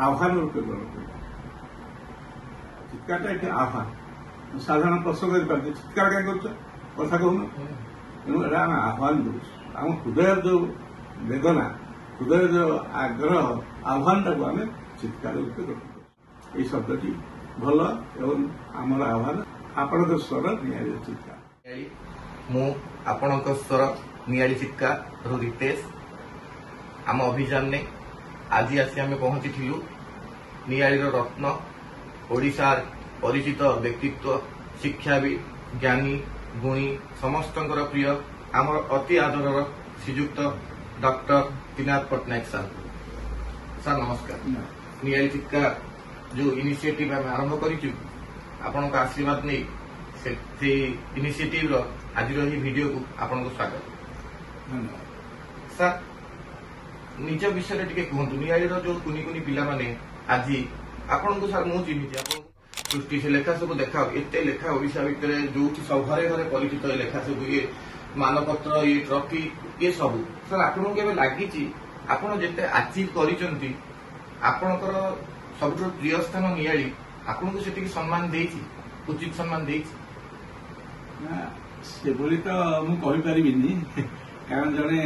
आह्वान रूपे ग्रहण कर चित्कारटा ये आह्वान साधारण प्रसंग चित्कार क्या कथा कहून तेणु एटा आम आह्वान दे आम हृदय जो वेदना हृदय जो आग्रह आह्वान टाक आम चित्कार रूपे ग्रहण कर ये शब्दटी भल एवं आमर आह्वान आपण स्वर नियाली चित्कार मु आपण स्वर नियाली चित्कार रितेश आम अभियान ने आज आसी आम पहुंची नियालीर रत्न ओडिशार परिचित व्यक्तित्व शिक्षाविद ज्ञानी गुणी समस्त प्रिय आमर अति आदर श्रीजुक्त डॉक्टर त्रिनाथ पट्टनायक सर नमस्कार। नियाली चित्कार जो इनिशिएटिव आम आरंभ करूँ आपण आशीर्वाद नहीं से इनिशिएटिव आज वीडियो को आपन को स्वागत सर। निज विषय टिके कहतु नियालीर जो कुनी कुनी पिला माने आज आपन को सर मु चिन्हित आपन सृष्टि से लेखा सब देखा एते लेखा ओडिशा भितर जो सब घरे घरे परिचित लेखा सब ये मानपत्र ये ट्रॉफी ये सब सर आपन के लागी आपन जेते अचीव करिसंती आपनकर सबठो प्रिय स्थान नियाली आपन को सेटिक सम्मान देछि उचित सम्मान देछि से बोली तो मु कहि परिबिनी कारण जने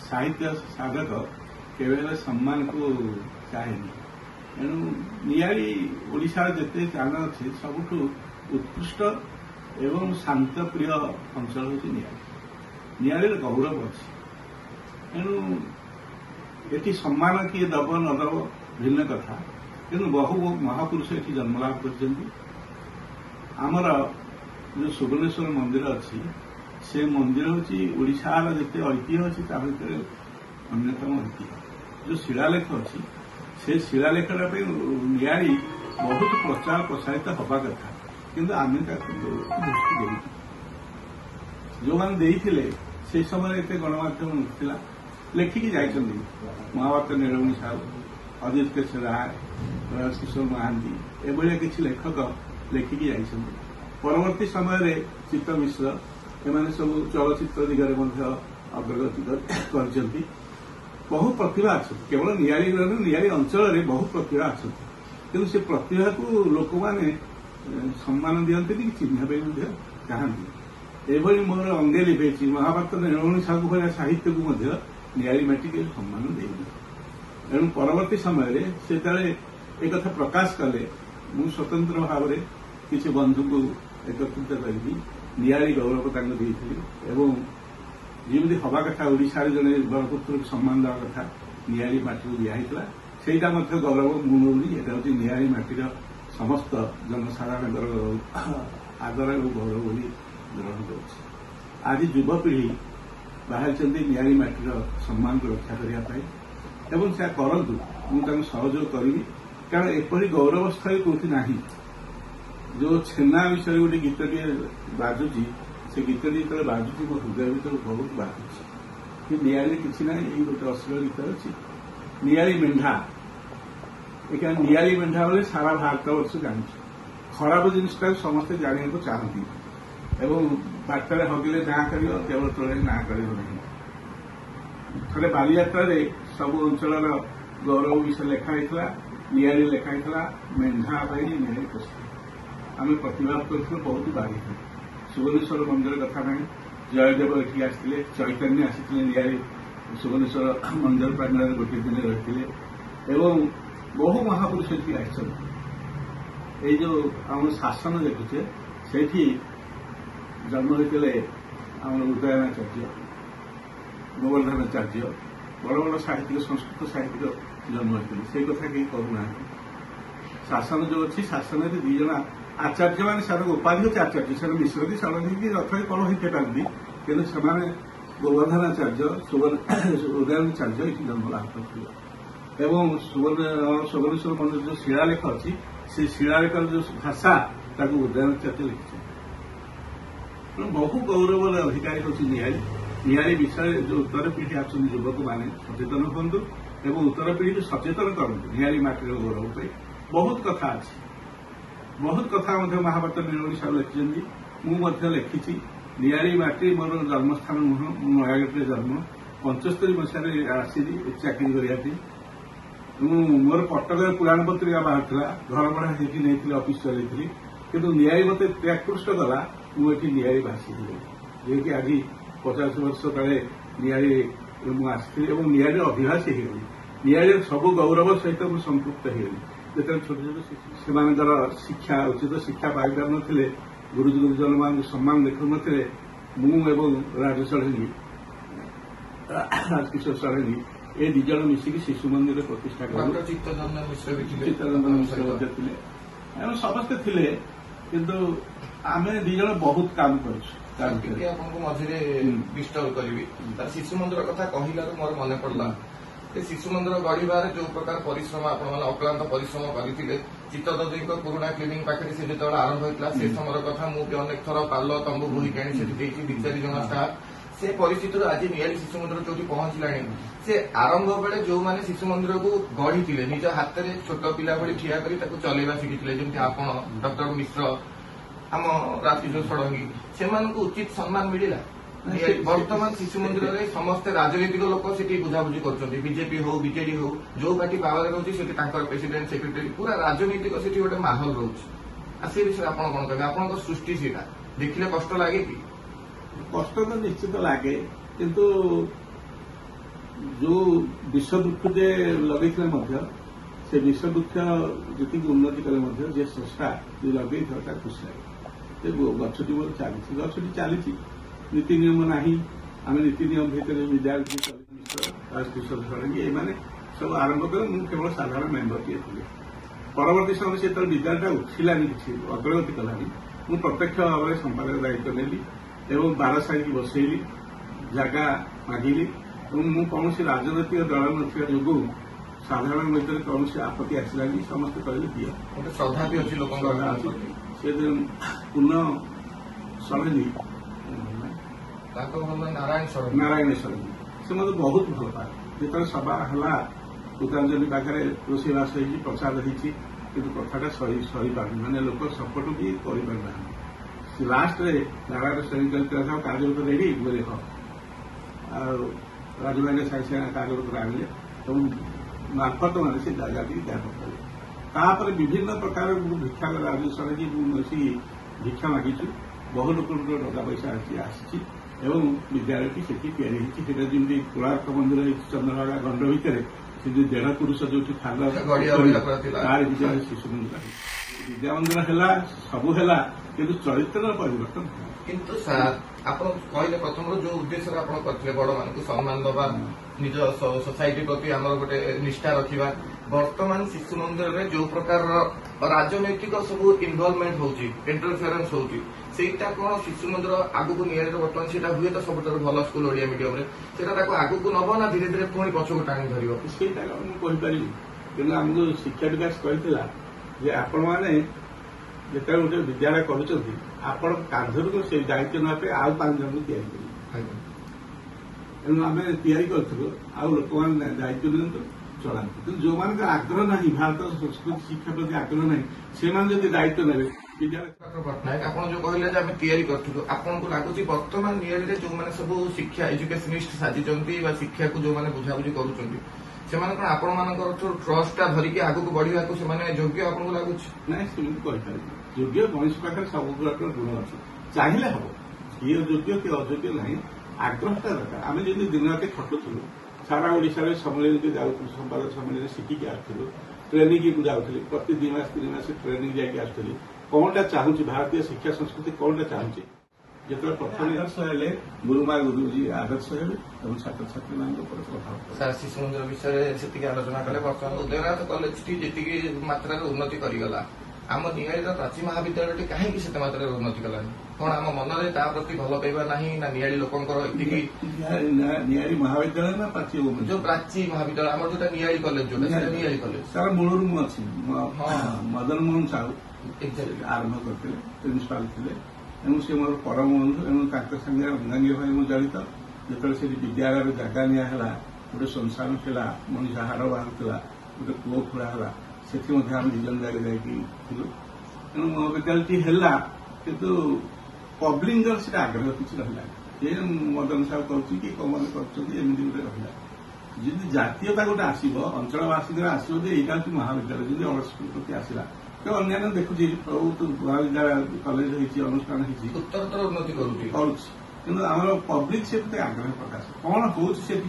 साहित्य साधक केवल सम्मान को चाहेनी तेणु नियाली ओडिशार जेते स्थान अच्छे सबुठ उत्कृष्ट एवं शांत प्रिय अंचल हूँ नियाली गौरव अच्छी तेणु ये सम्मान किए दब न दब भिन्न कथा किंतु बहु महापुरुष ये जन्मलाभ कर जो सुवर्णेश्वर मंदिर अच्छी से मंदिर हूँ ओडिशार जिते ऐतिह्य अच्छी अन्यतम ऐतिह्य जो शिलालेख अच्छी से शिलालेखटा नियाली बहुत प्रचार प्रसारित हवा कथा किंतु आम दृष्टि दे जो मैंने से समय एत गणमाध्यम नथिला लेखिकी जाइए महाभारत नीलमणि साहू अजित केशर राय किशोर महांती एभलिया किसी लेखक लेखिकी जाइए परवर्ती समय चित्त मिश्र एमाने सब चलचित्र दिगरे अग्रगति कर बहु प्रतिभा अच्छा केवल नियाली अंचल बहुत प्रतिभा अच्छा कि से प्रतिभा को लोक मैंने सम्मान दिखते कि चिन्ह चाहती एभली मोर अंगे लिभे महाभारत नीलमणि साहू भाया साहित्य को नियाली माटी के सम्मान देनी तेणु परवर्ती समय से एक कथा प्रकाश कले मु स्वतंत्र भाव में किसी बंधु को एकत्रित करी नियाली गौरव एवं जमी हवा कथा ओडिशा जड़े बरपुत्र को सम्मान देवा कथा नियाली माटी दिखाई सेटा गौरव मुनि यहाँ हूँ नियाली माटीर समस्त जनसाधारण आदर और गौरव बोली ग्रहण कर आज युवपीढ़ी बाहर नियाली माटीर सम्मान को रक्षा करने एवं से करतु मुझे सहयोग करी कारण एपरी गौरवस्थल कौटी ना जो छेना विषय गोटे गीत बाजुची से गीतटी जो बाजुची मो हृदय भर बहुत बाजुची नियाली किसी ना ये गोटे अश्लील गीत अच्छी नियाली मेढ़ा एक नियाली मेढ़ा बोले सारा भारत वर्ष जानी खराब जिनटा समस्ते जाना को चाहती एवं बार्तार हगिले ना कर केवल तले ना कर थे बालीयात्रा सब अंचल गौरव विषय लिखाई नियाली लिखाई मेढ़ा नियाली प्रस्तुत आम प्रतिवाद कर बहुत बारी सुवर्णेश्वर मंदिर कथा ना जयदेव ये आसते चैतन्य आसी नियाली सुवर्णेश्वर मंदिर प्रांगण गोटे दिन रही एवं बहु महापुरुष ये आई जो आम शासन देखुचे से जन्म होते आम उदयनाचार्य गोवर्धनाचार्य बड़ बड़ साहित्यिक संस्कृत साहित्यिक जन्म होते से कथा कहीं करूना शासन जो अच्छी शासन में दीज आचार्य मैंने से उपाधि अच्छे आचार्य से मिश्रती षड़ी रथ कल होते पारती कि गोवर्धनाचार्य उदयनाचार्य ये जन्म लाभ कर सुवर्णेश्वर मंदिर जो शिलालेख अच्छी से शिलालेखर जो भाषा उदयनाचार्य लिखी बहु गौरव अधिकारी हूँ नियाली विषय जो उत्तर पीढ़ी आसुच्च युवक मैंने सचेतन हूँ एवं उत्तर पीढ़ी को सचेतन करूँ नियाली माटीर गौरव पर बहुत कथा अच्छी बहुत कथा महाभारत नीलमणि साहू लिखिं मुझे लिखी नियाली माटी मोर जन्मस्थान नुह नयागढ़ जन्म 75 ମସିହାରେ ଆସିଲି ଚାକିରି କରିବା ପାଇଁ। ମୋର କଟକରେ ପୁରାଣ ପତ୍ରିକା ବାହାରିଥିଲା, ଘର ଭଡ଼ା ସେଇଠି ନେଇଥିଲି, ଅଫିସ ଚଲେଇଥିଲି। କିନ୍ତୁ ନିଆଳି ମତେ ଆକୃଷ୍ଟ କଲା, ମୁଁ ଏଠି ନିଆଳି ଭାସିଥିଲି। ଯିଏକି ଆଜି 50 ବର୍ଷ ତଳେ ନିଆଳି ମୁଁ ଆସିଥିଲି ଏବଂ ନିଆଳିର ଅଭିବାସୀ ହେଇଗଲି। ନିଆଳିର ସବୁ ଗୌରବ ସହିତ ମୁଁ ସମ୍ପୃକ୍ତ ହେଇଗଲି। ଯେତେବେଳେ ଛୋଟ ଛୋଟ ସେମାନଙ୍କର ଶିକ୍ଷା ଉଚିତ ଶିକ୍ଷା ପାଇପାରୁନଥିଲେ, ଗୁରୁଜନମାନଙ୍କୁ ସମ୍ମାନ ଦେଖାଉନଥିଲେ, ମୁଁ ଏବଂ ରାଜକିଶୋର ଷଡ଼ଙ୍ଗୀ ଏ 2 ଜଣ ମିଶିକି ଶିଶୁ ମନ୍ଦିର ପ୍ରତିଷ୍ଠା କଲୁ। ଚିତ୍ତରଞ୍ଜନ ମିଶ୍ର ମଧ୍ୟ ଥିଲେ, ଆମେ ସମସ୍ତେ ଥିଲେ। କିନ୍ତୁ ଆମେ 2 ଜଣ ବହୁତ କାମ କରିଛୁ। ଆପଣଙ୍କୁ ମଝିରେ ଡିଷ୍ଟର୍ବ କରିବି, ଶିଶୁ ମନ୍ଦିର କଥା କହିଲାରୁ ମୋର ମନେ ପଡିଲା। ଶିଶୁ ମନ୍ଦିର ଗଢିବାରେ ଯୋଉ ପ୍ରକାର ପରିଶ୍ରମ ଆପଣମାନେ ଅକ୍ଲାନ୍ତ ପରିଶ୍ରମ କରିଥିଲେ, ଚିତ୍ତଦୀଙ୍କ ପୁରୁଣା କ୍ଲିନିକ ପାଖରେ ସେ ଯେତେବେଳେ ଆରମ୍ଭ ହୋଇଥିଲା, ସେ ସମୟର କଥା ମୁଁ ବି ଅନେକ ଥର ପାଲ ତମ୍ବୁ ବୋହିକି ଆଣି ସେଠି ଦେଇଛି 2-4 ଜଣ ଷ୍ଟାଫ୍। ସେ ପରିସ୍ଥିତିରୁ ଆଜି ନିଆଳି ଶିଶୁ ମନ୍ଦିର ଯୋଉଠି ପହଞ୍ଚିଲାଣି, ସେ ଆରମ୍ଭ ବେଳେ ଯୋଉମାନେ ଶିଶୁ ମନ୍ଦିରକୁ ଗଢିଥିଲେ, ନିଜ ହାତରେ ଛୋଟ ପିଲା ଭଳି ଠିଆ କରି ତାକୁ ଚଲେଇବା ଶିଖିଥିଲେ, ଯେମିତି ଆପଣ, ଡକ୍ଟର ମିଶ୍ର, ଆମ ରାଜକିଶୋର ଷଡ଼ଙ୍ଗୀ, ସେମାନଙ୍କୁ ଉଚିତ ସମ୍ମାନ ମିଳିଲା। ବର୍ତ୍ତମାନ ଶିଶୁ ମନ୍ଦିରରେ ସମସ୍ତେ ରାଜନୈତିକ ଲୋକ ସେଠି ବୁଝାବୁଝି କରୁଛନ୍ତି, ବିଜେପି ହଉ ବିଜେଡି ହଉ, ଯୋଉ ପାର୍ଟି ପାୱାରରେ ରହୁଛି ସେଠି ତାଙ୍କର ପ୍ରେସିଡେଣ୍ଟ ସେକ୍ରେଟାରୀ, ପୁରା ରାଜନୈତିକ ସେଠି ଗୋଟେ ମାହୋଲ ରହୁଛି। ଆଉ ସେ ବିଷୟରେ ଆପଣ କଣ କହିବେ? ଆପଣଙ୍କ ସୃଷ୍ଟି ସେଇଟା ଦେଖିଲେ କଷ୍ଟ ଲାଗେ କି? କଷ୍ଟ ତ ନିଶ୍ଚିତ ଲାଗେ, କିନ୍ତୁ ଯୋଉ ବିଷ ବୃକ୍ଷ ଯେ ଲଗେଇଥିଲେ ମଧ୍ୟ ସେ ବିଷ ବୃକ୍ଷ ଯେତିକି ଉନ୍ନତି କଲେ ମଧ୍ୟ ଯେ ସଂସ୍ଥା ଯେ ଲଗେଇଥିବ ତାକୁ ଖୁସି ଲାଗେ। ସେ ଗଛଟି ମୋର ଚାଲିଛି, ଗଛଟି ଚାଲିଛି, ନୀତି ନିୟମ ନାହିଁ। ଆମେ ନୀତି ନିୟମ ଭିତରେ ବିଦ୍ୟାଳୟ ରାଜକିଶୋର ଷଡ଼ଙ୍ଗୀ ଏମାନେ ସବୁ ଆରମ୍ଭ କଲେ, ମୁଁ କେବଳ ସାଧାରଣ ମେମ୍ବରଟିଏ ଥିଲି। ପରବର୍ତ୍ତୀ ସମୟରେ ଯେତେବେଳେ ବିଦ୍ୟାଳୟଟା ଉଠିଲାନି, କିଛି ଅଗ୍ରଗତି କଲାନି, ମୁଁ ପ୍ରତ୍ୟକ୍ଷ ଭାବରେ ସମ୍ପାଦକ ଦାୟିତ୍ୱ ନେଲି ଏବଂ 12 ସାହିକି ବସେଇଲି, ଜାଗା ମାଗିଲି ଏବଂ ମୁଁ କୌଣସି ରାଜନୈତିକ ଦଳ ନଥିବା ଯୋଗୁଁ ସାଧାରଣ ଭିତରେ କୌଣସି ଆପତ୍ତି ଆସିଲାନି। ସମସ୍ତେ କହିଲେ ଦିଅ, ଗୋଟେ ଶ୍ରଦ୍ଧା ବି ଅଛି ଲୋକଙ୍କର। ସେ ପୂର୍ଣ୍ଣ ଷଡ଼ଙ୍ଗୀ, ନାରାୟଣ ଷଡ଼ଙ୍ଗୀ, ସେ ମୋତେ ବହୁତ ଭଲ ପାଏ। ଯେତେବେଳେ ସଭା ହେଲା, ପୁଷ୍ପାଞ୍ଜଳି ପାଖରେ ରୋଷେଇବାସ ହେଇଛି, ପ୍ରସାଦ ହେଇଛି, କିନ୍ତୁ କଥାଟା ସରିପାରୁନି, ମାନେ ଲୋକ ସପୋର୍ଟ ବି କରିପାରୁନାହାନ୍ତି। ଲାଷ୍ଟରେ ନାରାୟଣ ଷଡ଼ଙ୍ଗୀ କହିଥିଲେ କାଗଜପତ୍ର ରେଡି ବୋଲି, ହଁ। ଆଉ ରାଜୁଭାଇଙ୍କ ସାଙ୍ଗେ ସାଙ୍ଗେ କାଗଜପତ୍ର ଆଣିଲେ ଏବଂ ମାର୍ଫତ ମାନେ ସେ ଜାଗାଟି ଜ୍ଞାନ କଲେ। ତାପରେ ବିଭିନ୍ନ ପ୍ରକାର ଭିକ୍ଷା ରାଜୁ ଷଡ଼ଙ୍ଗୀ ମିଶିକି ଭିକ୍ଷା ମାଗିଛୁ। ବହୁ ଲୋକଙ୍କର ଟଙ୍କା ପଇସା ଆସିଛି ଏବଂ ବିଦ୍ୟାଳୟଟି ସେଠି ତିଆରି ହେଇଛି। ସେଟା ଯେମିତି କୋଣାର୍କ ମନ୍ଦିର ହେଇଛି ଚନ୍ଦ୍ରଭାଗା ଗଣ୍ଡ ଭିତରେ, ସେମିତି 1.5 ପୁରୁଷ ଯୋଉଠି ଖାଲ ତାର ଭିତରେ ଶିଶୁ ମନ୍ଦିର ହେଇଛି। ବିଦ୍ୟା ମନ୍ଦିର ହେଲା, ସବୁ ହେଲା, କିନ୍ତୁ ଚରିତ୍ରର ପରିବର୍ତ୍ତନ ହେଲା। କିନ୍ତୁ ସାର୍, ଆପଣ କହିଲେ ପ୍ରଥମରୁ ଯୋଉ ଉଦ୍ଦେଶ୍ୟରେ ଆପଣ କରିଥିଲେ, ବଡମାନଙ୍କୁ ସମ୍ମାନ ଦେବା, ନିଜ ସୋସାଇଟି ପ୍ରତି ଆମର ଗୋଟେ ନିଷ୍ଠା ରଖିବା, ବର୍ତ୍ତମାନ ଶିଶୁ ମନ୍ଦିରରେ ଯୋଉ ପ୍ରକାରର ରାଜନୈତିକ ସବୁ ଇନଭଲଭମେଣ୍ଟ ହଉଛି, ଇଣ୍ଟରଫିୟରେନ୍ସ ହଉଛି, ସେଇଟା କଣ ଶିଶୁ ମନ୍ଦିର ଆଗକୁ ନିଆଳିରେ ବର୍ତ୍ତମାନ ସେଇଟା ହୁଏ ତ ସବୁଠାରୁ ଭଲ ସ୍କୁଲ ଓଡିଆ ମିଡିୟମରେ, ସେଇଟା ତାକୁ ଆଗକୁ ନବ ନା ଧୀରେ ଧୀରେ ପୁଣି ପଛକୁ ଟାଣି ଧରିବ? ସେଇଟା ମୁଁ କହିପାରିବି, କିନ୍ତୁ ଆମକୁ ଶିକ୍ଷା ବିକାଶ କହିଥିଲା ଯେ ଆପଣମାନେ ଯେତେବେଳେ ଗୋଟେ ବିଦ୍ୟାଳୟ କରୁଛନ୍ତି, ଆପଣ କାନ୍ଧରୁ ସେଇ ଦାୟିତ୍ୱ ନେବା ପାଇଁ ଆଉ 5 ଜଣଙ୍କୁ ତିଆରି କରିବେ। ତେଣୁ ଆମେ ତିଆରି କରିଥିଲୁ, ଆଉ ଲୋକମାନେ ଦାୟିତ୍ୱ ନିଅନ୍ତୁ, ଚଳାନ୍ତୁ। କିନ୍ତୁ ଯୋଉମାନଙ୍କର ଆଗ୍ରହ ନାହିଁ, ଭାରତର ସଂସ୍କୃତି ଶିକ୍ଷା ପ୍ରତି ଆଗ୍ରହ ନାହିଁ, ସେମାନେ ଯଦି ଦାୟିତ୍ୱ ନେବେ ବିଦ୍ୟାଳୟ। ପଟ୍ଟନାୟକ, ଆପଣ ଯୋଉ କହିଲେ ଯେ ଆମେ ତିଆରି କରିଥିଲୁ, ଆପଣଙ୍କୁ ଲାଗୁଛି ବର୍ତ୍ତମାନ ନିଆଳିରେ ଯୋଉମାନେ ସବୁ ଶିକ୍ଷା ଏଜୁକେସନିଷ୍ଟ ସାଜିଛନ୍ତି ବା ଶିକ୍ଷାକୁ ଯୋଉମାନେ ବୁଝାବୁଝି କରୁଛନ୍ତି, ସେମାନେ କଣ ଆପଣମାନଙ୍କର ଟ୍ରଷ୍ଟଟା ଧରିକି ଆଗକୁ ବଢିବାକୁ ସେମାନେ ଯୋଗ୍ୟ ଆପଣଙ୍କୁ ଲାଗୁଛି? ନାଇଁ, ସେମିତି କହିପାରିବି। ଯୋଗ୍ୟ ମଣିଷ ପାଖରେ ସବୁ ପ୍ରକାର ଗୁଣ ଅଛି, ଚାହିଁଲେ ହବ। କିଏ ଯୋଗ୍ୟ କିଏ ଅଯୋଗ୍ୟ ନାହିଁ, ଆଗ୍ରହଟା ଦରକାର। ଆମେ ଯଦି ଦିନ ରାତି ଖଟୁଥିଲୁ, ସାରା ଓଡ଼ିଶାରେ ସମ୍ମିଳନୀକୁ ଯାଉଥିଲୁ, ସମ୍ବାଦ ସମ୍ମିଳନୀ ଶିଖିକି ଆସୁଥିଲୁ, ଟ୍ରେନିଂକୁ ଯାଉଥିଲି, ପ୍ରତି 2 ମାସ 3 ମାସ ଟ୍ରେନିଂ ଯାଇକି ଆସୁଥିଲି। କଣଟା ଚାହୁଁଛି ଭାରତୀୟ ଶିକ୍ଷା ସଂସ୍କୃତି, କଣଟା ଚାହୁଁଛି? ଯେତେବେଳେ ପ୍ରଥମେ ଆଦର୍ଶ ହେଲେ, ଗୁରୁମା ଗୁରୁଜୀ ଆଦର୍ଶ ହେଲେ ଏବଂ ଛାତ୍ରଛାତ୍ରୀମାନଙ୍କ ଉପରେ ପ୍ରଭାବ ପଡ଼ିବ। ସାର୍, ଶିଶୁ ମନ୍ଦିର ବିଷୟରେ ସେତିକି ଆଲୋଚନା କଲେ। ବର୍ତ୍ତମାନ ଉଦୟନାଥ କଲେଜଟି ଯେତିକି ମାତ୍ରାରେ ଉନ୍ନତି କରିଗଲା, ଆମ ନିଆଳିର ପ୍ରାଚୀ ମହାବିଦ୍ୟାଳୟଟି କାହିଁକି ସେତେ ମାତ୍ରାରେ ଉନ୍ନତି କଲାନି? କଣ ଆମ ମନରେ ତା ପ୍ରତି ଭଲ ପାଇବା ନାହିଁ, ନା ନିଆଳି ଲୋକଙ୍କର ଏତିକି? ନିଆଳି ମହାବିଦ୍ୟାଳୟ ନା ପ୍ରାଚୀ? ଯୋଉ ପ୍ରାଚୀ ମହାବିଦ୍ୟାଳୟ ଆମର ଯୋଉଟା ନିଆଳି କଲେଜ, ଯୋଉଟା ସେଟା ନିଆଳି କଲେଜ। ତାର ମୂଳରୁ ମୁଁ ଅଛି, ମଦନ ମୋହନ ସାହୁ ଆରମ୍ଭ କରିଥିଲେ, ପ୍ରିନ୍ସିପାଲ ଥିଲେ ଏବଂ ସେ ମୋର ପରମ ବନ୍ଧୁ ଏବଂ ତାଙ୍କ ସାଙ୍ଗରେ ଅଙ୍ଗାଙ୍ଗୀ ଭାଇ ମୁଁ ଜଡ଼ିତ। ଯେତେବେଳେ ସେଠି ବିଦ୍ୟାଳୟରେ ଜାଗା ନିଆ ହେଲା, ଗୋଟେ ସଂସାର ଥିଲା, ମଣିଷ ହାଡ଼ ବାହାରୁଥିଲା, ଗୋଟେ କୂଅ ଖୋଳା ହେଲା, ସେଠି ମଧ୍ୟ ଆମେ 2 ଜଣ ଜାଗା ଯାଇକି ଥିଲୁ। ତେଣୁ ମହାବିଦ୍ୟାଳୟଟି ହେଲା, କିନ୍ତୁ ପବ୍ଲିକଙ୍କର ସେଟା ଆଗ୍ରହ କିଛି ରହିଲା। ये मदन साहब करुच्ची कि कौन करमती गोटे रहा जदि जातीयता गोटे आसब अंचलवासी आसो यहाँ हूँ महाविद्यालय जब अड़स्कुल प्रति आसला तो अन्य देखुची बहुत महाविद्यालय कलेज अनुष्ठान उत्तरोत्तर उन्नति करुँच आम पब्लिक से आग्रह प्रकाश कौन हो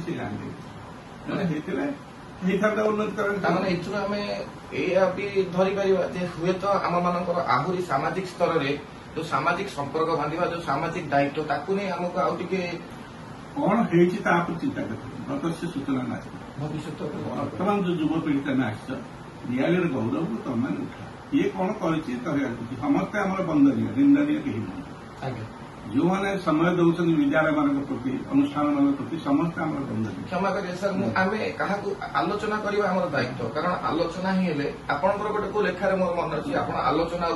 जाने उन्नति आम ये धरी हुए तो आम मान आहरी सामाजिक स्तर में जो सामाजिक संपर्क बांधा जो सामाजिक दायित्व ताकू नहीं आमको आउ टे कौन हो चिंता कर सूचना ना भविष्य वर्तमान जो युवपीढ़ी तुम आस न्यायालय गौरव को तुम उठा ये कौन कर समस्ते आम बंदनीय निंदनीय कहीं नहीं जो मैंने समय दौरान विद्यालय मान प्रति अनुष्ठान मान प्रति समस्ते आम बंदनीय क्षमा करें सर आम क्या आलोचना करवा आम दायित्व कारण आलोचना ही हेले आपंकर गोटे को लेखार मोर मन अच्छी आप आलोचना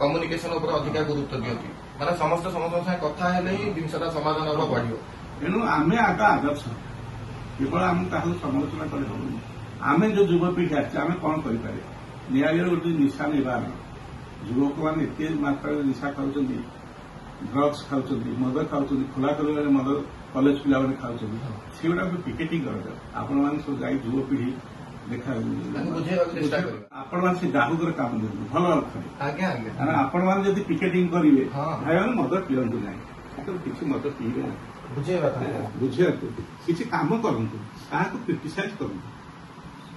कम्युनिकेशन अधिक गुरुत्व दिखती माने समस्त समस्त कथा हेले ही जिनसा समाधान हम बढ़ तेणु आम आग आदर्श केवल आम समालोचना कर आम जो युवपीढ़ी आम कौन करें न्यायालय गोटे निशा निवारण युवक मैंने एत मात्रा निशा खाऊँ ड्रग्स खाऊँ मद खाऊँ खोला खोल मद कलेज पिला खाऊँ से गुड़ा पिकेटिंग कर आपण मैंने सब जा युवपीढ़ी देखा आपण मैंने से ग्राहक काम देते भल अर्थ आपण मैंने जब पिकेटिंग करेंगे भाई मैंने मद पिंटू ना किसी मद पीबे ना बुझे किसी काम करूँ क्या क्रिटिसाइज करूँ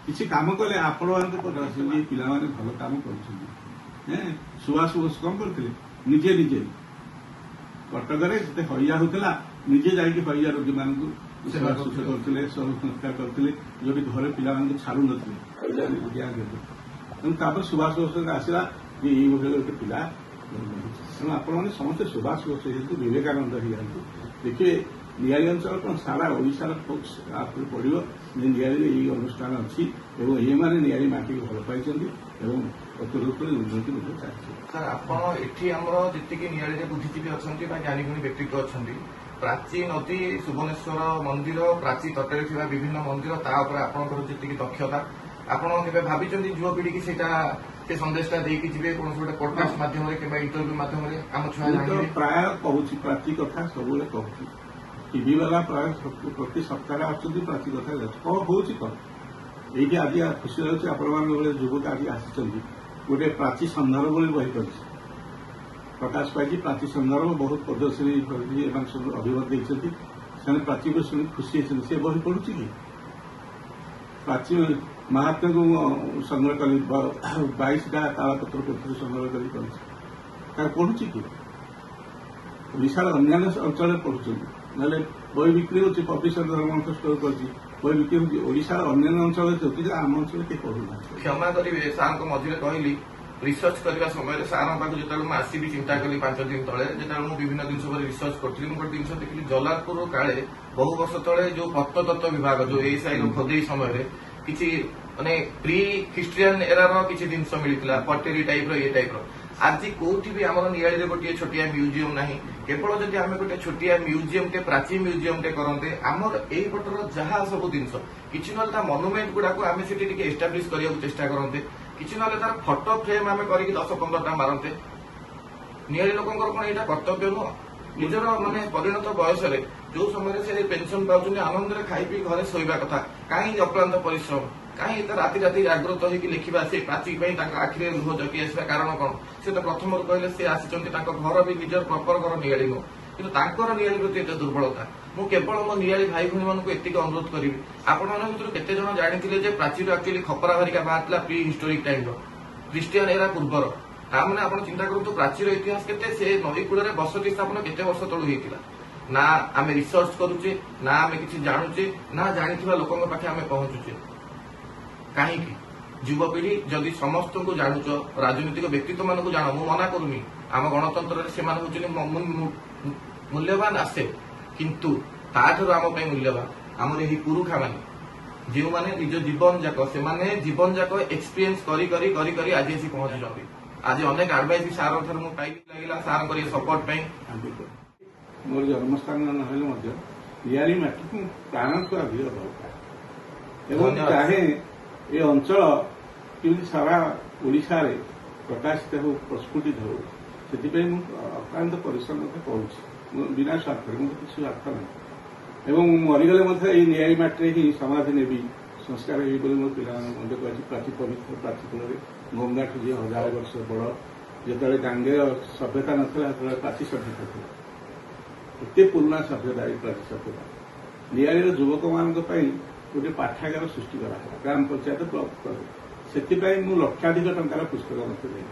किसी काम कले आपण मैंने पिला भल काम कर सुभाष बोस कौन करते निजे निजे कटक से हईया होता निजे जाकि हईया रोगी मान सेवा करते संस्कार करते जो घरे पिला छाड़ू नपर सुभाष बोस आसला ये गोटे पिला तेणु आपण समस्त सुभाष बोस जेहतु विवेकानंद हो जाती देखिए नियाली अंचल कौन सारा ओडार फोक्स पड़ो नियाली ये अनुष्ठान अच्छी ये मैंने नियाली माटी भल पाई प्रतिरूप उन्नति चाहिए सर आपमर जी नियाली बुद्धिजीवी अच्छा ज्ञानीगुणी व्यक्तित्व अच्छा प्राची नदी सुवनेश्वर मंदिर प्राची तटे विभिन्न मंदिर आपंकर जी दक्षता आपड़ भाई युवपीढ़ी की से संदेशटा देकी जीवे कौन गोटे पडकास्ट माध्यम इंटरव्यू माध्यम आम छुआ प्राय कहूँ प्राची कथा सब कहूँ टीवी वाला प्राय प्रति सप्ताह आसुच्च प्राची कथा कौन हो ये आज खुशी लगे आपण युवक आज आसी गोटे प्राची संदर्भ बोली बही कर प्रकाश पाई प्राची संदर्भ बहुत प्रदर्शनी सब अभिमत देते से प्राची को शुणी खुशी होती सी बही पढ़ुँ कि प्राची महात्मा को संग्रह कली 22टा तालपत्र पोथी संग्रह कर पढ़ुँ कि ओडार अन्य अंचल पढ़ुं ना बही बिक्री होती पब्लिशर धर्म स्टोर कर बही बिक्री होती ओडार अन्य अंचल जो आम अंचल किए पढ़ुना क्षमा करेंगे सार मझे कहली रिसर्च करने समय सार पाक जो आसवी चिंता कली 5 दिन तले जो विभिन्न जिन रिसर्च करी गोटे जिन देखिए जलालपुर काले बहु वर्ष तले जो प्रत्नतत्व विभाग जो एएसआई खोदे समय किसी माने प्री ख्रीस्टियन एरार किसी जिन मिलता पटेरी टाइप ये टाइप आज कौटी भी आम नियाली गोटे छोटिया म्यूजियम ना केवल जब आम गोटे छोटिया म्यूजियम टे प्राची म्यूजियम टे करते आमर यहीपटर जहाँ सब जिन कि ना मनुमेंट गुड़ा आम से एस्टाब्लीश करने चेष्टा करते कि ना तार फटो फ्रेम आम कर 10-15टा मारते नियाली लोक कौन यहाँ कर्तव्य नुह निजर माने परिणत बयस जो समय से पेंशन पाँच आनंद खाई पी घरे शोवा कथा कहीं अक्लांत परिश्रम कहीं राति राति जागृत होगी लिखा से प्राची आखिरे लुह जगी आसवा कारण कौन से तो प्रथम कहले सी आसी घर भी निजर प्रपर घर नियाली नुह कि नियाली प्रति एत दुर्बलता मु केवल मो नियाली भाई भाई मानक एतिक अनुरोध करी आपण केते जन जानी प्राची एक्चुअली खपरा भारिका बाहर प्री हिस्टोरिक टाइम ख्रीस्टियन एरा पूर्वर ताने आप चिंता करूँ प्राचीर इतिहास के से नदी कूल बसति स्थापन केते वर्ष तलू होता ना आम रिसर्च करुचे ना आम कि जानुचे ना जानी लोक पाखे आम पहुंचुचे कहीं युवपीढ़ी जदि समस्त को जानूच राजनीतिक व्यक्तित्व मान जान मु मना करूनी आम गणतंत्र से मूल्यवान आसे किंतु ताठू आम मूल्यवान आमर यही पुरुखा माने जो माने निज जीवन जाक से जीवन जाक एक्सपीरियंस करी करी करी करी आज आसी पहुंची आज अनेक एडवाइस सार ठार लगे सार सपोर्ट मोर जन्मस्थान ना नियाली माटी को प्राण को अधिक भल चाहे ये अंचल कि सारा ओडिशा रे प्रकाशित हो प्रस्फुटित हो से अक्लांत परिश्रम करुँच ବିନା ସ୍ୱାର୍ଥରେ ମୋର କିଛି ସ୍ୱାର୍ଥ ନାହିଁ ଏବଂ ମୁଁ ମରିଗଲେ ମଧ୍ୟ ଏଇ ନିଆଳି ମାଟିରେ ହିଁ ସମାଧି ନେବି ସଂସ୍କାର ହେବି ବୋଲି ମୋ ପିଲାମାନଙ୍କୁ ମଧ୍ୟ କହିଛି। ପ୍ରାଚୀ ପବିତ୍ର ପ୍ରାଚୀ କୂଳରେ ଗଙ୍ଗାଠୁ ଯିଏ 1000 ବର୍ଷ ବଡ଼। ଯେତେବେଳେ ଗାଙ୍ଗେୟ ସଭ୍ୟତା ନଥିଲା ସେତେବେଳେ ପ୍ରାଚୀ ସଭ୍ୟତା ଥିଲା। ଏତେ ପୁରୁଣା ସଭ୍ୟତା ଏଇ ପ୍ରାଚୀ ସଭ୍ୟତା। ନିଆଳିର ଯୁବକମାନଙ୍କ ପାଇଁ ଗୋଟିଏ ପାଠାଗାର ସୃଷ୍ଟି କରାହେଲା ଗ୍ରାମ ପଞ୍ଚାୟତ ବ୍ଲକ ସ୍ତରରେ। ସେଥିପାଇଁ ମୁଁ ଲକ୍ଷାଧିକ ଟଙ୍କାର ପୁସ୍ତକ ମଧ୍ୟ ଦେଲି।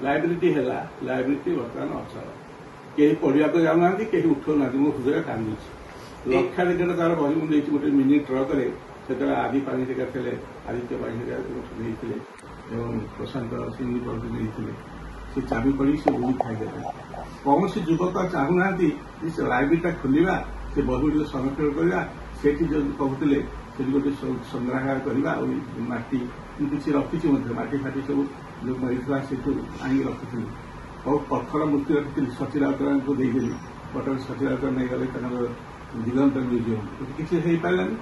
ଲାଇବ୍ରେରୀଟି ହେଲା, ଲାଇବ୍ରେରୀଟି ବର୍ତ୍ତମାନ ଅଚଳ। କେହି ପଢିବାକୁ ଯାଉନାହାନ୍ତି, କେହି ଉଠଉନାହାନ୍ତି। ମୋ ହୃଦୟ କାନ୍ଦୁଛି। ଲକ୍ଷାଧିକ ଟଙ୍କାର ବହି ମୁଁ ଦେଇଛି ଗୋଟେ ମିନି ଟ୍ରକରେ। ସେତେବେଳେ ଆଦି ପାଣିରେକା ଥିଲେ, ଆଦିତ୍ୟ ପାଣିରେକା ନେଇଥିଲେ ଏବଂ ପ୍ରଶାନ୍ତ ସିଂ ପ୍ରଭୃତି ନେଇଥିଲେ। ସେ ଚାବି ପଡ଼ି ସେ ବହି ଖାଇଦେଲେ। କୌଣସି ଯୁବକ ଚାହୁଁନାହାନ୍ତି ଯେ ସେ ଲାଇବ୍ରେରୀଟା ଖୋଲିବା, ସେ ବହିଗୁଡ଼ିକ ସଂରକ୍ଷଣ କରିବା। ସେଠି ଯଦି କହୁଥିଲେ ସେଠି ଗୋଟେ ସଂଗ୍ରହାଳୟ କରିବା। ଆଉ ମାଟି ମୁଁ କିଛି ରଖିଛି ମଧ୍ୟ, ମାଟି ଫାଟି ସବୁ ଯୋଉ ମିଳିଥିଲା ସେଠୁ ଆଣିକି ରଖିଥିଲି। ବହୁତ ପଥର ମୂର୍ତ୍ତି ରଖିଥିଲି, ସଚିନ ରାଉତରାୟଙ୍କୁ ଦେଇଦେଲି। କଟକ ସଚିନ ରାଉତରାୟ ନେଇଗଲେ ତାଙ୍କର ଦିଗନ୍ତ ମ୍ୟୁଜିୟମ। କିଛି ହେଇପାରିଲାନି।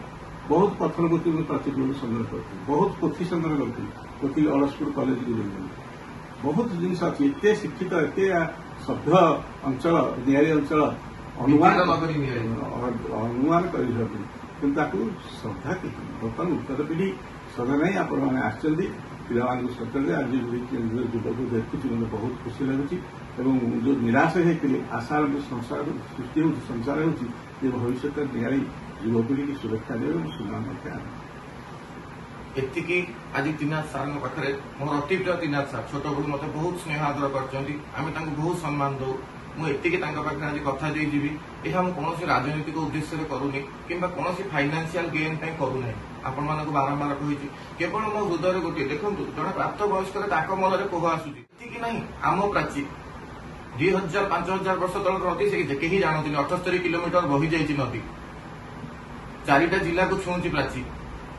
ବହୁତ ପଥର ମୂର୍ତ୍ତି ମୁଁ ପ୍ରତିକୂଳରୁ ସଂଗ୍ରହ କରିଥିଲି। ବହୁତ ପୋଥି ସଂଗ୍ରହ କରିଥିଲି। ପୋଥି ଅଳସପୁର କଲେଜକୁ ଦେଇଦେଲି। ବହୁତ ଜିନିଷ ଅଛି। ଏତେ ଶିକ୍ଷିତ, ଏତେ ସଭ୍ୟ ଅଞ୍ଚଳ ନିଆଳି ଅଞ୍ଚଳ ଅନୁମାନ କରିହେବନି। କିନ୍ତୁ ତାକୁ ଶ୍ରଦ୍ଧା କିଛି ବର୍ତ୍ତମାନ ଉତ୍ତର ପିଢ଼ି ଶ୍ରଦ୍ଧା ନାହିଁ। ଆପଣମାନେ ଆସିଛନ୍ତି, ପିଲାମାନଙ୍କୁ ଶ୍ରଦ୍ଧା। ଆଜି ଯୁବକ ଦେଖୁଛି ମୋତେ ବହୁତ ଖୁସି ଲାଗୁଛି ଏବଂ ଯେଉଁ ନିରାଶ ହେଇଥିଲେ ଆଶାର ସଂସାର ସୃଷ୍ଟି ହେଉଛି, ସଂସାର ହେଉଛି ଯେ ଭବିଷ୍ୟତରେ ନିଆଳି ଯୁବପିଢ଼ିକି ସୁରକ୍ଷା ଦେବେ ଏବଂ ସୁନାମ ମଧ୍ୟ ଆଣିବେ। ଏତିକି ଆଜି ତ୍ରିନାଥ ସାର୍ଙ୍କ ପାଖରେ ମୋର ଅତି ପ୍ରିୟ ତ୍ରିନାଥ ସାର୍ ଛୋଟବେଳୁ ମୋତେ ବହୁତ ସ୍ନେହ ଆଦର କରିଛନ୍ତି। ଆମେ ତାଙ୍କୁ ବହୁତ ସମ୍ମାନ ଦଉ। ମୁଁ ଏତିକି ତାଙ୍କ ପାଖରେ ଆଜି କଥା ଦେଇଯିବି। ଏହା ମୁଁ କୌଣସି ରାଜନୈତିକ ଉଦ୍ଦେଶ୍ୟରେ କରୁନି କିମ୍ବା କୌଣସି ଫାଇନାନ୍ସିଆଲ ଗେନ୍ ପାଇଁ କରୁନାହିଁ। ଆପଣମାନଙ୍କୁ ବାରମ୍ବାର କହିଛି, କେବଳ ମୋ ହୃଦୟରେ ଗୋଟିଏ ଦେଖନ୍ତୁ, ଜଣେ ପ୍ରାପ୍ତ ବୟସ୍କରେ ତାଙ୍କ ମନରେ କୋହ ଆସୁଛି। ଏତିକି ନାହିଁ, ଆମ ପ୍ରାଚୀ 2000-5000 ବର୍ଷ ତଳର ନଦୀ, ସେ କେହି ଜାଣନ୍ତିନି। 78 କିଲୋମିଟର ବହି ଯାଇଛି ନଦୀ। 4ଟା ଜିଲ୍ଲାକୁ ଛୁଉଁଛି ପ୍ରାଚୀ,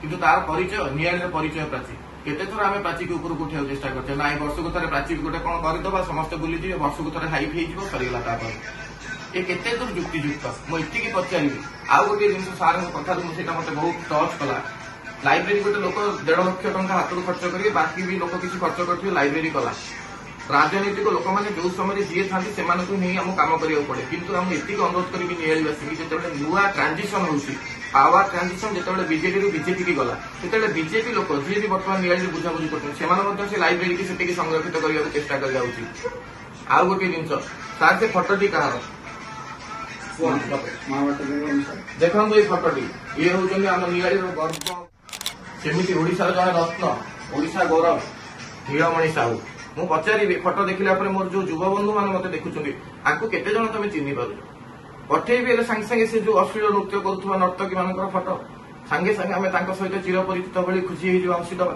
କିନ୍ତୁ ତାର ପରିଚୟ ନିଆଳିର ପରିଚୟ ପ୍ରାଚୀ। କେତେଥର ଆମେ ପ୍ରାଚୀକୁ ଉପରକୁ ଉଠିବାକୁ ଚେଷ୍ଟା କରୁଛେ। ନାଇଁ, ବର୍ଷକୁ ଥରେ ପ୍ରାଚୀ ଗୋଟେ କଣ କରିଦେବା, ସମସ୍ତେ ବୁଲିଯିବେ, ବର୍ଷକୁ ଥରେ ହାଇପ୍ ହେଇଯିବ, ସରିଗଲା। ତାପରେ ଏ କେତେ ଦୂର ଯୁକ୍ତିଯୁକ୍ତ? ମୁଁ ଏତିକି ପଚାରିବି। ଆଉ ଗୋଟିଏ ଜିନିଷ ସାର୍ଙ୍କ କଥାରୁ ମୁଁ ସେଇଟା ମୋତେ ବହୁତ ଟଚ୍ କଲା। ଲାଇବ୍ରେରୀ ଗୋଟେ ଲୋକ 1.5 ଲକ୍ଷ ଟଙ୍କା ହାତରୁ ଖର୍ଚ୍ଚ କରିବେ, ବାକି ବି ଲୋକ କିଛି ଖର୍ଚ୍ଚ କରିଥିବେ, ଲାଇବ୍ରେରୀ କଲା। ରାଜନୈତିକ ଲୋକମାନେ ଯୋଉ ସମୟରେ ଯିଏ ଥାନ୍ତି ସେମାନଙ୍କୁ ନେଇ ଆମକୁ କାମ କରିବାକୁ ପଡେ। କିନ୍ତୁ ମୁଁ ଏତିକି ଅନୁରୋଧ କରିବି ନିଆଳିବାସୀକି, ଯେତେବେଳେ ନୂଆ ଟ୍ରାଞ୍ଜିସନ ହେଉଛି, ପାୱାର ଟ୍ରାଞ୍ଜିସନ ଯେତେବେଳେ ବିଜେଡିରୁ ବିଜେପିକି ଗଲା, ସେତେବେଳେ ବିଜେପି ଲୋକ ଯିଏ ବି ବର୍ତ୍ତମାନ ନିଆଳିରେ ବୁଝାବୁଝି କରୁଛନ୍ତି, ସେମାନେ ମଧ୍ୟ ସେ ଲାଇବ୍ରେରୀକି ସେତିକି ସଂରକ୍ଷିତ କରିବାକୁ ଚେଷ୍ଟା କରିବା ଉଚିତ। ଆଉ ଗୋଟିଏ ଜିନିଷ, ସାର୍ ସେ ଫଟୋଟି କାହାର? ଦେଖନ୍ତୁ ଏଇ ଫଟୋଟି, ଇଏ ହଉଛନ୍ତି ଆମ ନିଆଳିର ଗର୍ବ। ସେମିତି ଓଡ଼ିଶାର ଜଣେ ରତ୍ନ, ଓଡ଼ିଶା ଗୌରବ ନୀଳମଣି ସାହୁ। ମୁଁ ପଚାରିବି, ଫଟୋ ଦେଖିଲା ପରେ ମୋର ଯୋଉ ଯୁବବନ୍ଧୁ ମାନେ ମତେ ଦେଖୁଛନ୍ତି, ଆଙ୍କୁ କେତେ ଜଣ ତମେ ଚିହ୍ନି ପାରୁଛ? ପଠେଇବି ହେଲେ ସାଙ୍ଗେ ସାଙ୍ଗେ ସେ ଯୋଉ ଅଶ୍ଳୀଳ ନୃତ୍ୟ କରୁଥିବା ନର୍ତ୍ତକୀ ମାନଙ୍କର ଫଟୋ, ସାଙ୍ଗେ ସାଙ୍ଗେ ଆମେ ତାଙ୍କ ସହିତ ଚିରପରିଚିତ ଭଳି ଖୁସି ହେଇଯିବା, ହସିଦବା।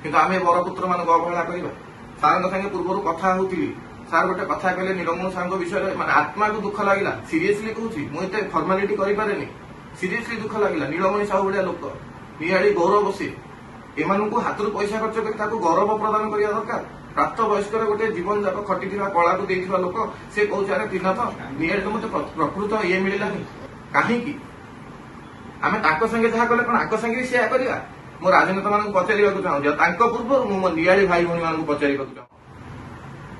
କିନ୍ତୁ ଆମେ ବରପୁତ୍ର ମାନଙ୍କୁ ଅବହେଳା କରିବା। ସାର୍ଙ୍କ ସାଙ୍ଗେ ପୂର୍ବରୁ କଥା ହଉଥିଲି, ସାର୍ ଗୋଟେ କଥା କହିଲେ ନୀଳମଣି ସାର୍ଙ୍କ ବିଷୟରେ, ମାନେ ଆତ୍ମାକୁ ଦୁଃଖ ଲାଗିଲା। ସିରିୟସଲି କହୁଛି, ମୁଁ ଏତେ ଫର୍ମାଲିଟି କରିପାରେନି। ସିରିୟସଲି ଦୁଃଖ ଲାଗିଲା। ନୀଳମଣି ସାହୁ ଭଳିଆ ଲୋକ, ନିଆଳି ଗୌରବ ସେ। ଏମାନଙ୍କୁ ହାତରୁ ପଇସା ଖର୍ଚ୍ଚ କରି ତାକୁ ଗୌରବ ପ୍ରଦାନ କରିବା ଦରକାର। ପ୍ରାପ୍ତ ବୟସ୍କର ଗୋଟେ ଜୀବନ ଯାକ ଖଟିଥିବା, କଳାକୁ ଦେଇଥିବା ଲୋକ, ସେ କହୁଛି ଆରେ ତ୍ରିନାଥ ନିଆଳି ତ ମତେ ପ୍ରକୃତ ଇଏ ମିଳିଲାନି। କାହିଁକି? ଆମେ ତାଙ୍କ ସାଙ୍ଗେ ଯାହା କଲେ କଣ ଆଙ୍କ ସାଙ୍ଗେ ବି ସେୟା କରିବା? ମୁଁ ରାଜନେତା ମାନଙ୍କୁ ପଚାରିବାକୁ ଚାହୁଁଛି, ତାଙ୍କ ପୂର୍ବରୁ ମୁଁ ମୋ ନିଆଳି ଭାଇ ଭଉଣୀ ମାନଙ୍କୁ ପଚାରିବାକୁ ଚାହୁଁ,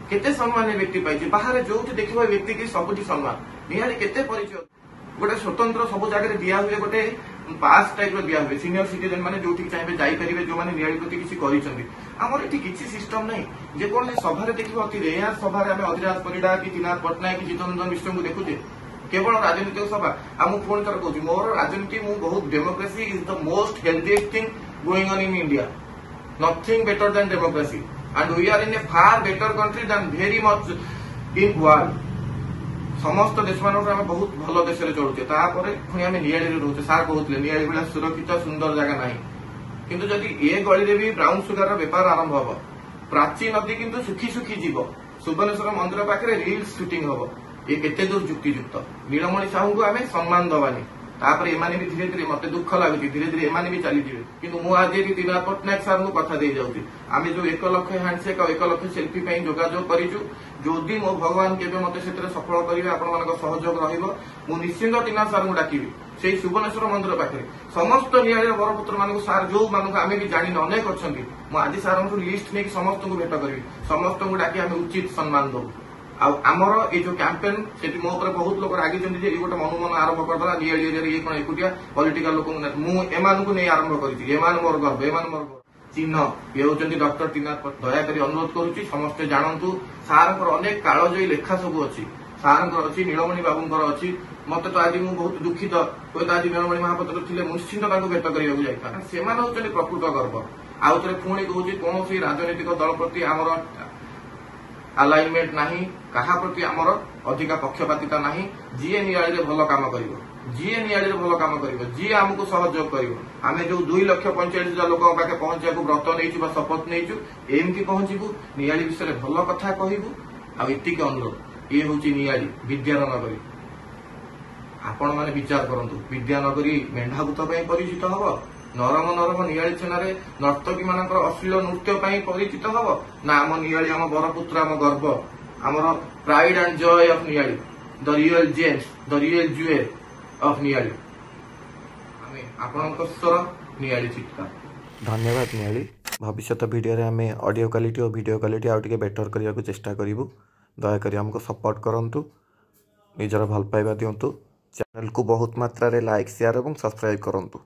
କେତେ ସମ୍ମାନ ଏ ବ୍ୟକ୍ତି ପାଇଛି? ବାହାରେ ଯୋଉଠି ଦେଖିବ ଏ ବ୍ୟକ୍ତିକି ସବୁଠି ସମ୍ମାନ। ନିଆଳି କେତେ ପରିଚୟ, ଗୋଟେ ସ୍ୱତନ୍ତ୍ର ସବୁ ଜାଗାରେ ଦିଆ ହୁଏ, ଗୋଟେ ପାସ୍ ଟାଇପର ଦିଆ ହୁଏ। ସିନିୟର ସିଟିଜେନ ମାନେ ଯୋଉଠିକି ଚାହିଁବେ ଯାଇପାରିବେ, ଯୋଉମାନେ ନିଆଳି ପ୍ରତି କିଛି କରିଛନ୍ତି। ଆମର ଏଠି କିଛି ସିଷ୍ଟମ ନାହିଁ। ଯେକୌଣସି ସଭାରେ ଦେଖିବ, ଅତି ରେୟାର ସଭାରେ ଆମେ ଅଧିରାଜ ପରିଡା କି ତ୍ରିନାଥ ପଟ୍ଟନାୟକ କି ଜିତେନ୍ଦ୍ର ମିଶ୍ରଙ୍କୁ ଦେଖୁଛେ, କେବଳ ରାଜନୈତିକ ସଭା। ଆଉ ମୁଁ ପୁଣି ଥର କହୁଛି, ମୋର ରାଜନୀତି, ମୁଁ ବହୁତ democracy is the most healthiest thing going on in India. Nothing better than democracy, and we are in a far better country than very much in world. ସମସ୍ତ ଦେଶମାନଙ୍କଠୁ ଆମେ ବହୁତ ଭଲ ଦେଶରେ ଚଳୁଛେ। ତାପରେ ପୁଣି ଆମେ ନିଆଳିରେ ରହୁଛେ। ସାର୍ କହୁଥିଲେ ନିଆଳି ଭଳିଆ ସୁରକ୍ଷିତ ସୁନ୍ଦର ଜାଗା ନାହିଁ। କିନ୍ତୁ ଯଦି ଏ ଗଳିରେ ବି ବ୍ରାଉନ ସୁଗାରର ବେପାର ଆରମ୍ଭ ହବ, ପ୍ରାଚୀ ନଦୀ କିନ୍ତୁ ଶୁଖି ଶୁଖି ଯିବ, ସୁବର୍ଣ୍ଣେଶ୍ୱର ମନ୍ଦିର ପାଖରେ ରିଲ୍ସ ସୁଟିଂ ହବ, ଏ କେତେ ଦୂର ଯୁକ୍ତିଯୁକ୍ତ? ନୀଳମଣି ସାହୁଙ୍କୁ ଆମେ ସମ୍ମାନ ଦବାନି, ତାପରେ ଏମାନେ ବି ଧୀରେ ଧୀରେ, ମତେ ଦୁଃଖ ଲାଗୁଛି, ଧୀରେ ଧୀରେ ଏମାନେ ବି ଚାଲିଯିବେ। କିନ୍ତୁ ମୁଁ ଆଜି ବି ତ୍ରିନାଥ ପଟ୍ଟନାୟକ ସାର୍ଙ୍କୁ କଥା ଦେଇ ଯାଉଛି, ଆମେ ଯୋଉ 1 ଲକ୍ଷ ହ୍ୟାଣ୍ଡସେକ୍ ଆଉ 1 ଲକ୍ଷ ସେଲ୍ଫି ପାଇଁ ଯୋଗାଯୋଗ କରିଛୁ, ଯଦି ମୋ ଭଗବାନ କେବେ ମତେ ସେଥିରେ ସଫଳ କରିବେ, ଆପଣମାନଙ୍କ ସହଯୋଗ ରହିବ, ମୁଁ ନିଶ୍ଚିନ୍ତ ତ୍ରିନାଥ ସାର୍ଙ୍କୁ ଡାକିବି ସେଇ ସୁବର୍ଣ୍ଣେଶ୍ୱର ମନ୍ଦିର ପାଖରେ। ସମସ୍ତ ନିଆଳିର ବରପୁତ୍ର ମାନଙ୍କୁ, ସାର୍ ଯୋଉମାନଙ୍କୁ ଆମେ ବି ଜାଣିନେ ଅନେକ ଅଛନ୍ତି, ମୁଁ ଆଜି ସାର୍ଙ୍କୁ ଲିଷ୍ଟ ନେଇକି ସମସ୍ତଙ୍କୁ ଭେଟ କରିବି, ସମସ୍ତଙ୍କୁ ଡାକି ଆମେ ଉଚିତ ସମ୍ମାନ ଦବୁ। आमर ये जो कैंपेन से मो बहुत लोग रागी ये गोटे मनु मन आरंभ करदेला नियाली एरिया ये कौन एकुटिया पॉलिटिकल लोक मुझे नहीं आरंभ कर मोर गर्व एमान मोर चिन्ह ये हूँ डॉक्टर टीना दयाकोरी अनुरोध करुच्ची समस्ते जानतु सार अनेक कालजयी लेखा सब अच्छी सार अच्छी नीलमणि बाबूर अच्छी मत तो आज मुझे बहुत दुखित हूँ आज नीलमणि महापात्र थे निश्चित भेट करने से प्रकृत गर्व आउ थे पुणी कहूँ कौन राजनीतिक दल प्रति आमर अलाइनमेंट नहीं कहा प्रति आमर अधिका पक्षपातिता नहीं जी नियाली भल काम कर जी नियाली भल काम कर जी आमको सहयोग कर आम जो 2,45,000 लोक पाखे पहुंचा व्रत नहीं शपथ नहीं एमती पहुंचू नियाली विषय भल कथा कहबू आतिक अनुरोध ये हूँ नियाली विद्यानगरी आपण मैंने विचार करंतु विद्यानगरी मेढाभूत परिचित हम नरम नरम नियाली सेनारे नर्तकी मानकर अश्लील नृत्य परिचित हम ना आम नियाली आम बरपुत्र आम गर्व आमर pride and joy of Niyali the real gems the real jewel of Niyali आपणक स्वर नियाली चित्कार। धन्यवाद नियाली। भविष्य वीडियो रे आम ऑडियो क्वालिटी और वीडियो क्वालिटी आउ टिके बेटर करने को चेष्टा करूँ। दयाकोरी हमको सपोर्ट करंतु निजर भल पाइबा दिंतु चैनल को बहुत मात्रा रे लाइक शेयर और सब्सक्राइब करंतु।